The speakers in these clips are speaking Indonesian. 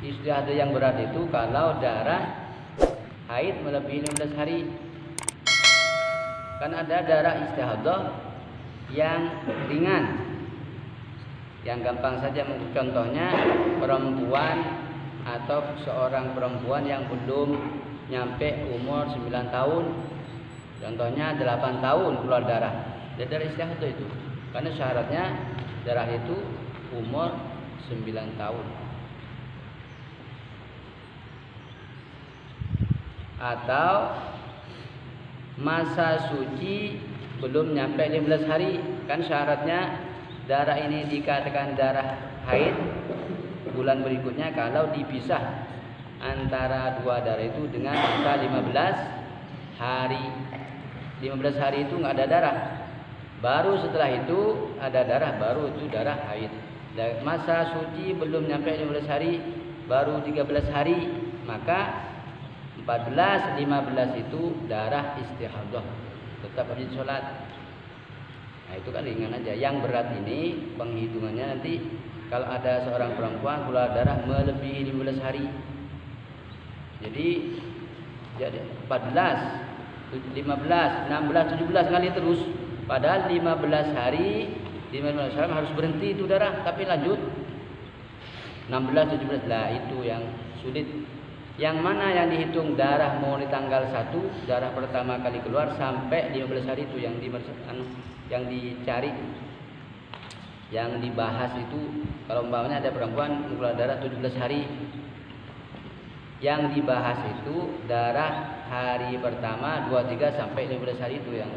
Istihadah yang berat itu kalau darah haid melebihi 15 hari. Kan ada darah istihadah yang ringan, yang gampang saja. Contohnya perempuan atau seorang perempuan yang belum nyampe umur 9 tahun, contohnya 8 tahun keluar darah. Dia darah istihadah itu, karena syaratnya darah itu umur 9 tahun. Atau masa suci belum nyampe 15 hari. Kan syaratnya darah ini dikatakan darah haid bulan berikutnya kalau dipisah antara dua darah itu dengan masa 15 hari. 15 hari itu nggak ada darah. Baru setelah itu ada darah, baru itu darah haid. Masa suci belum nyampe 15 hari, baru 13 hari, maka 14, 15 itu darah istihadah, tetap wajib sholat. Nah itu kan ringan aja. Yang berat ini penghitungannya nanti kalau ada seorang perempuan keluar darah melebihi 15 hari. Jadi 14, 15, 16, 17 kali terus. Padahal 15 hari, 15 hari harus berhenti itu darah, tapi lanjut 16, 17 lah, itu yang sulit. Yang mana yang dihitung darah mulai tanggal 1, darah pertama kali keluar sampai 15 hari itu yang dicari, yang dibahas itu. Kalau umpamanya ada perempuan keluar darah 17 hari, yang dibahas itu darah hari pertama, 2, 3 sampai 15 hari itu yang,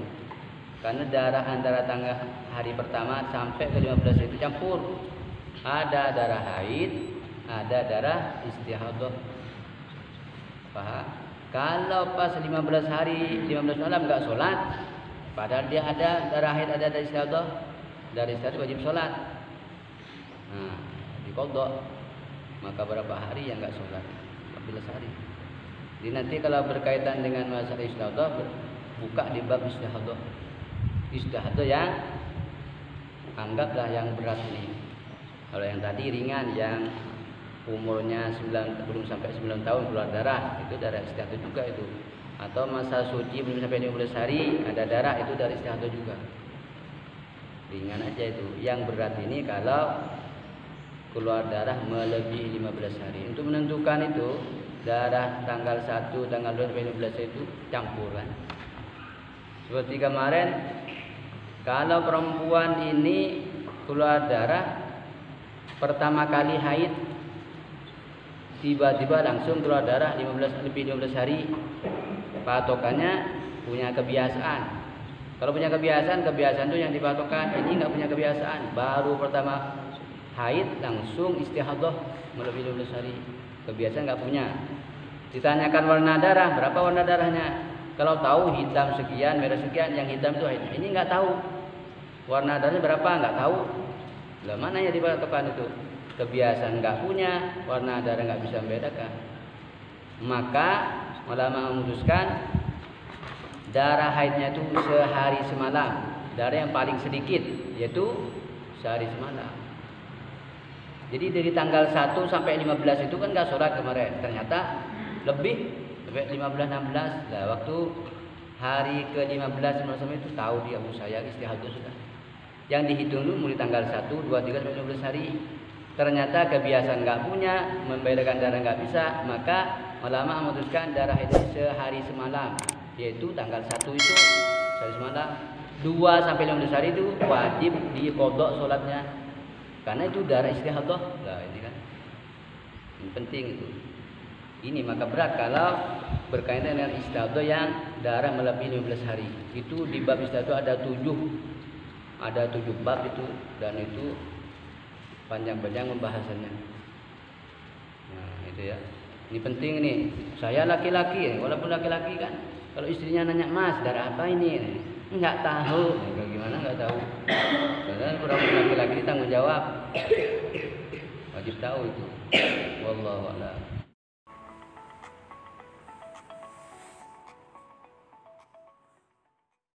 karena darah antara tanggal hari pertama sampai ke 15 itu campur. Ada darah haid, ada darah istihadah. Paham? Kalau pas 15 hari, 15 malam enggak sholat, padahal dia ada darah haid, ada darah istihadah, darah istihadah wajib sholat. Nah, diqadha. Maka berapa hari yang enggak sholat? 14 hari. Jadi nanti kalau berkaitan dengan masalah istihadah, buka di bab istihadah. Istihadah yang anggaplah yang berat ini. Kalau yang tadi ringan, yang umurnya belum sampai 9 tahun keluar darah, itu darah istihadah juga itu. Atau masa suci belum sampai 15 hari ada darah, itu darah istihadah juga. Ringan aja itu. Yang berat ini kalau keluar darah melebihi 15 hari. Untuk menentukan itu darah tanggal 1, tanggal 2 sampai 15 itu campuran. Seperti kemarin, kalau perempuan ini keluar darah pertama kali haid, tiba-tiba langsung keluar darah 15 hari, patokannya punya kebiasaan. Kalau punya kebiasaan itu yang dipatokkan. Ini nggak punya kebiasaan, baru pertama haid langsung istihadah melebihi 15 hari, kebiasaan nggak punya. Ditanyakan warna darah, berapa warna darahnya? Kalau tahu hitam sekian, merah sekian, yang hitam itu haid. Ini nggak tahu warna darahnya berapa, nggak tahu. Lah mana yang dipatokkan itu? Kebiasaan nggak punya, warna darah nggak bisa membedakan. Maka ulama memutuskan darah haidnya itu sehari semalam, darah yang paling sedikit yaitu sehari semalam. Jadi dari tanggal 1 sampai 15 itu kan nggak sholat kemarin, ternyata lebih sampai 15, 16. Nah waktu hari ke-15 itu tahu dia saya istihadah sudah. Yang dihitung dulu mulai tanggal 1, 2, 3 sampai 15 hari. Ternyata kebiasaan nggak punya, membedakan darah nggak bisa, maka ulama memutuskan darah itu sehari semalam, yaitu tanggal 1 itu sehari semalam, 2 sampai 15 hari itu wajib diqadha sholatnya, karena itu darah istihadah. Nah ini kan ini penting itu. Ini maka berat kalau berkaitan dengan istihadah yang darah melebihi 15 hari. Itu di bab istihadah ada 7 bab itu, dan itu panjang-panjang pembahasannya. Nah itu ya, ini penting nih. Saya laki-laki, walaupun laki-laki kan, kalau istrinya nanya, mas darah apa ini? Nggak tahu. Bagaimana nggak tahu? Karena perempuan laki-laki tanggung jawab, wajib tahu itu. Wallahu a'lam.